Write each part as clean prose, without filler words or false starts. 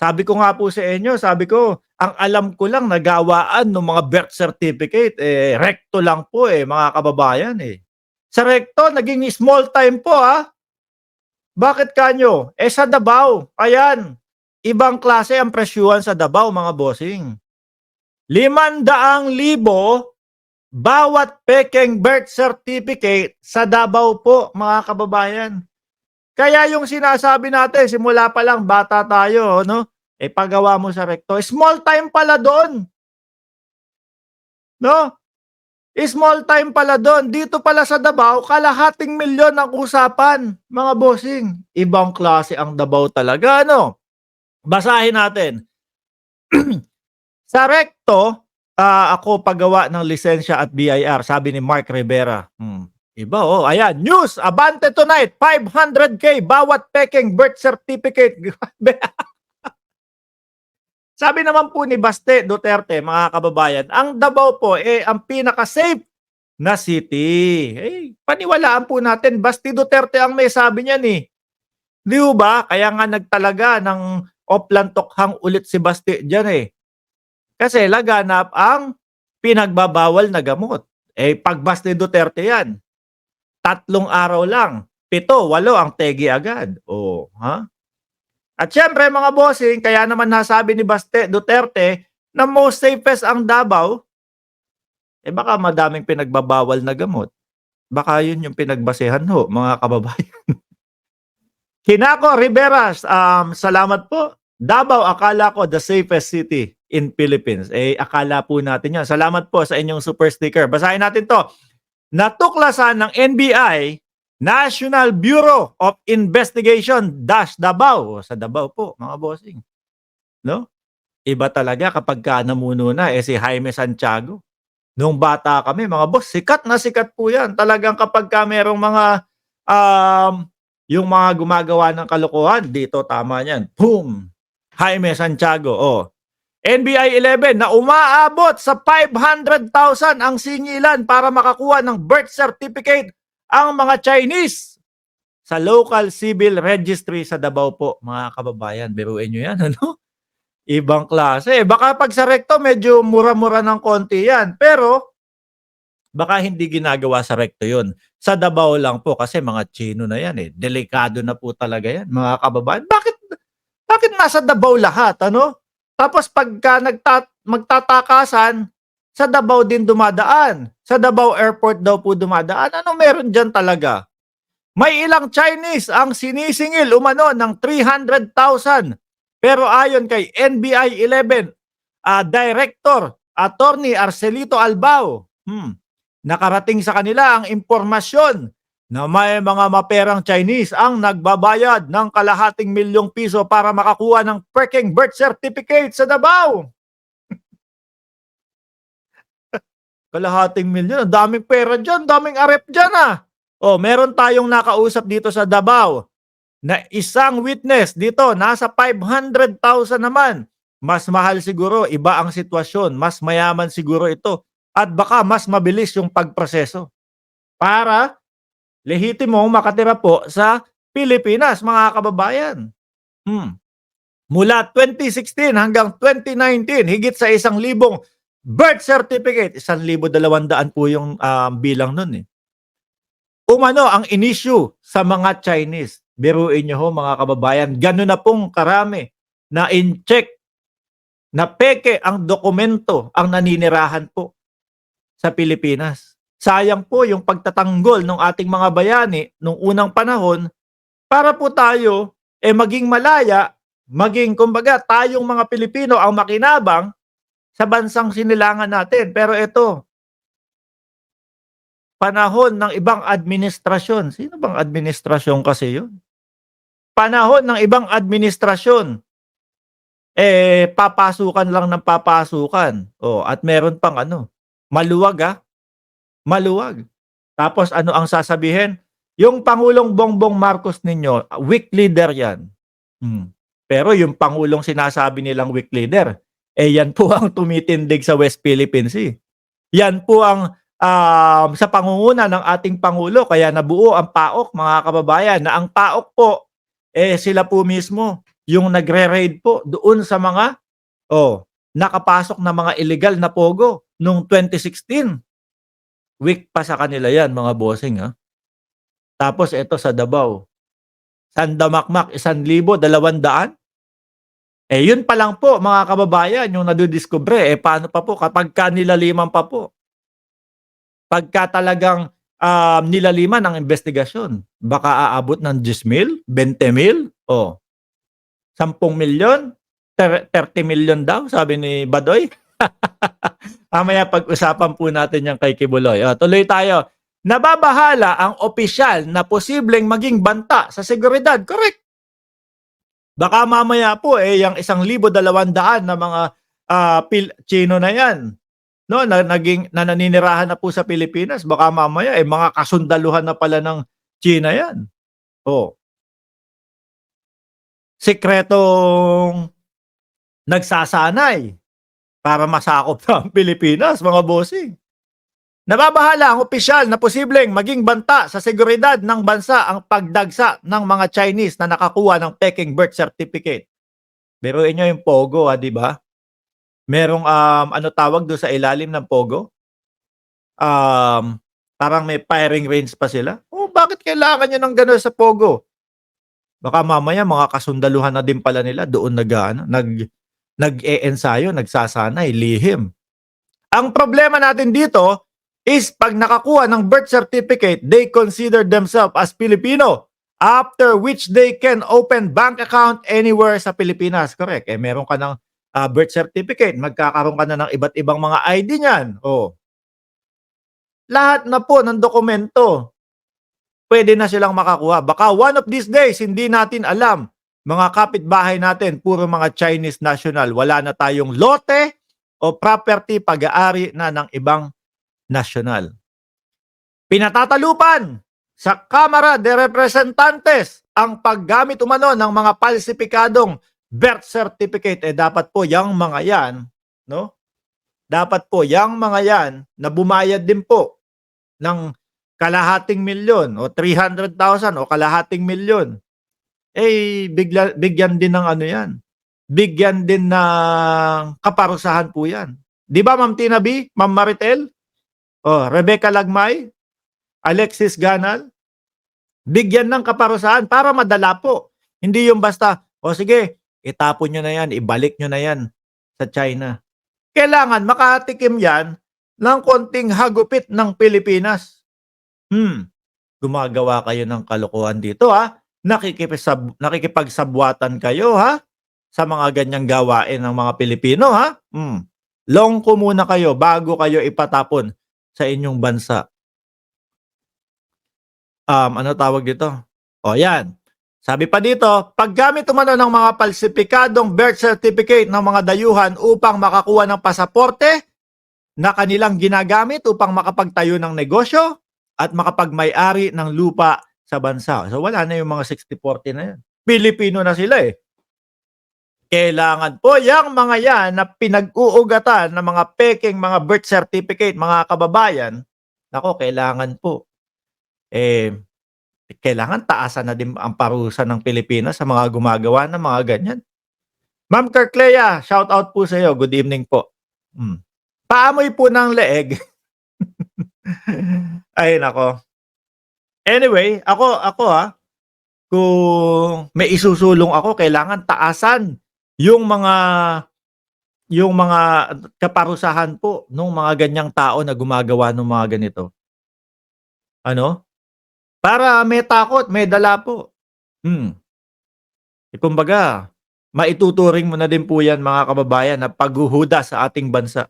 Sabi ko nga po sa inyo, sabi ko, ang alam ko lang nagawaan ng mga birth certificate, recto lang po mga kababayan Sa recto, naging small time po Bakit kanyo? Sa Davao, ayan, ibang klase ang presyuhan sa Davao mga bossing. 500,000 bawat pekeng birth certificate sa Davao po mga kababayan. Kaya yung sinasabi natin, simula pa lang bata tayo, no? Pagawa mo sa recto. Small time pala doon. No? Small time pala doon. Dito pala sa Davao, kalahating milyon ang usapan, mga bossing. Ibang klase ang Davao talaga, no? Basahin natin. Sa recto, ako paggawa ng lisensya at BIR, sabi ni Mark Rivera. Iba ayan. News, Abante tonight, 500K bawat pekeng birth certificate. Sabi naman po ni Baste Duterte, mga kababayan, ang Davao po ang pinaka-safe na city. Paniwalaan po natin, Baste Duterte ang may sabi niyan Di ba? Kaya nga nagtalaga ng oplantokhang ulit si Baste dyan Kasi laganap ang pinagbabawal na gamot. Pag Baste Duterte yan, 3 araw lang, 7, 8 ang tegi agad. At syempre mga bossing, kaya naman nasabi ni Baste Duterte na most safest ang Davao, baka madaming pinagbabawal na gamot. Baka yun yung pinagbasehan mga kababayan. Hinako Riveras, salamat po. Davao, akala ko the safest city in Philippines. Akala po natin yan. Salamat po sa inyong super sticker. Basahin natin to. Natuklasan ng NBI, National Bureau of Investigation, Davao. Sa Davao po, mga bossing. No? Iba talaga kapag namuno na si Jaime Santiago. Nung bata kami, mga boss, sikat na sikat po yan. Talagang kapag merong mga yung mga gumagawa ng kalokohan, dito tama yan. Boom! Jaime Santiago. NBI 11 na umaabot sa 500,000 ang singilan para makakuha ng birth certificate ang mga Chinese sa local civil registry sa Davao po, mga kababayan. Biruin nyo yan, ano? Ibang klase. Baka pag sa recto, medyo mura-mura ng konti yan. Pero, baka hindi ginagawa sa recto yun. Sa Davao lang po kasi mga Chino na yan Delikado na po talaga yan, mga kababayan. Bakit nasa Davao lahat, ano? Tapos pagka magtatakasan, sa Davao din dumadaan. Sa Davao Airport daw po dumadaan. Ano meron dyan talaga? May ilang Chinese ang sinisingil umano ng 300,000. Pero ayon kay NBI 11, Director Attorney Arcelito Albao, nakarating sa kanila ang impormasyon na may mga maperang Chinese ang nagbabayad ng kalahating milyong piso para makakuha ng peking birth certificate sa Davao. Kalahating milyon. Daming pera dyan. Daming arep dyan meron tayong nakausap dito sa Davao na isang witness dito. Nasa 500,000 naman. Mas mahal siguro. Iba ang sitwasyon. Mas mayaman siguro ito. At baka mas mabilis yung pagproseso. Para lehitimong makatira po sa Pilipinas, mga kababayan. Mula 2016 hanggang 2019, higit sa 1,000 birth certificate. 1,200 po yung bilang nun Umano ang in-issue sa mga Chinese. Biruin nyo mga kababayan. Ganun na pong karami na in-check na peke ang dokumento ang naninirahan po sa Pilipinas. Sayang po yung pagtatanggol ng ating mga bayani nung unang panahon para po tayo maging malaya, maging kumbaga tayong mga Pilipino ang makinabang sa bansang sinilangan natin. Pero ito, panahon ng ibang administrasyon. Sino bang administrasyon kasi yun? Panahon ng ibang administrasyon. Papasukan lang ng papasukan. At meron pang maluwag Maluwag. Tapos ano ang sasabihin? Yung Pangulong Bongbong Marcos ninyo, weak leader yan. Pero yung Pangulong sinasabi nilang weak leader, yan po ang tumitindig sa West Philippine Sea. Yan po ang sa pangunguna ng ating Pangulo, kaya nabuo ang PAOK, mga kababayan, na ang PAOK po, sila po mismo yung nagre-raid po doon sa mga nakapasok na mga illegal na pogo nung 2016. Weak pa sa kanila yan mga bossing ha. Tapos ito sa Davao, Sandamakmak 1,000, 200. Yun pa lang po mga kababayan yung nadidiskubre. Paano pa po kapagka nilaliman pa po? Pagka talagang nilaliman ang investigasyon, baka aabot ng 10,000, 20,000, 10,000,000, 30,000,000 daw sabi ni Badoy. Mamaya pag-usapan po natin yan kay Kibuloy. Tuloy tayo. Nababahala ang opisyal na posibleng maging banta sa seguridad. Correct. Baka mamaya po yung 1,200 na mga Chino na yan, no, na naninirahan na po sa Pilipinas, baka mamaya mga kasundaluhan na pala ng China yan. Sikretong nagsasanay para masakop na ang Pilipinas, mga bossing. Nababahala ang opisyal na posibleng maging banta sa seguridad ng bansa ang pagdagsa ng mga Chinese na nakakuha ng peking birth certificate. Biruin nyo yung Pogo, di ba? Merong ano tawag doon sa ilalim ng Pogo? Parang may firing range pa sila. Bakit kailangan nyo ng gano'n sa Pogo? Baka mamaya mga kasundaluhan na din pala nila doon nag-e-ensayo, nagsasanay, lihim. Ang problema natin dito is pag nakakuha ng birth certificate, they consider themselves as Filipino, after which they can open bank account anywhere sa Pilipinas. Correct. Meron ka ng birth certificate, magkakaroon ka na ng iba't ibang mga ID niyan. Lahat na po ng dokumento, pwede na silang makakuha. Baka one of these days, hindi natin alam, mga kapitbahay natin, puro mga Chinese national, wala na tayong lote o property pag-aari na ng ibang national. Pinatatalupan sa Kamara de Representantes ang paggamit umano ng mga palsipikadong birth certificate. Dapat po yang mga yan, no? Dapat po yang mga yan na bumayad din po ng kalahating milyon o 300,000 o kalahating milyon. Bigyan din ng ano yan. Bigyan din ng kaparusahan po yan. Di ba, Ma'am Tina B? Ma'am Maritel? Rebecca Lagmay, Alexis Ganal, bigyan ng kaparusahan para madala po. Hindi yung basta, sige, itapon nyo na yan, ibalik nyo na yan sa China. Kailangan makatikim yan ng konting hagupit ng Pilipinas. Gumagawa kayo ng kalokohan dito ha. Nakikipagsabwatan kayo ha sa mga ganyang gawain ng mga Pilipino ha. Longko muna kayo bago kayo ipatapon sa inyong bansa. Ano tawag dito? Yan. Sabi pa dito, paggamit umano ng mga palsipikadong birth certificate ng mga dayuhan upang makakuha ng pasaporte na kanilang ginagamit upang makapagtayo ng negosyo at makapagmay-ari ng lupa sa bansa. So wala na yung mga 60-40 na yan. Pilipino na sila Kailangan po yung mga yan na pinag-uugatan ng mga peking mga birth certificate, mga kababayan, kailangan po. Kailangan taasan na din ang parusa ng Pilipinas sa mga gumagawa ng mga ganyan. Ma'am Kirklea, shout out po sa iyo. Good evening po. Paamoy po ng leeg. Ay nako. Anyway, ako kung may isusulong ako, kailangan taasan yung mga kaparusahan po ng mga ganyang tao na gumagawa ng mga ganito. Para may takot, may dala po. Kumbaga, maituturing mo na din po yan mga kababayan na paghuhuda sa ating bansa.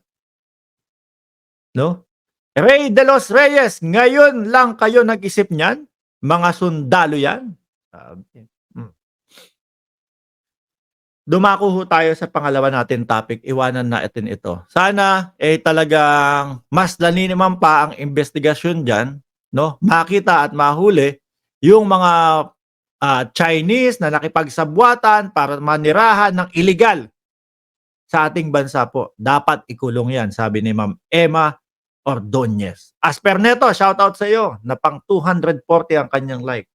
No? Rey de los Reyes, ngayon lang kayo nag-isip niyan? Mga sundalo yan? Dumako ho tayo sa pangalawa natin topic. Iwanan natin ito. Sana talagang mas laliman pa ang investigasyon dyan, no? Makita at mahuli yung mga Chinese na nakipagsabwatan para manirahan ng illegal sa ating bansa po. Dapat ikulong yan, sabi ni Ma'am Emma Ordonez. As per neto, shout out sa iyo na pang 240 ang kanyang like.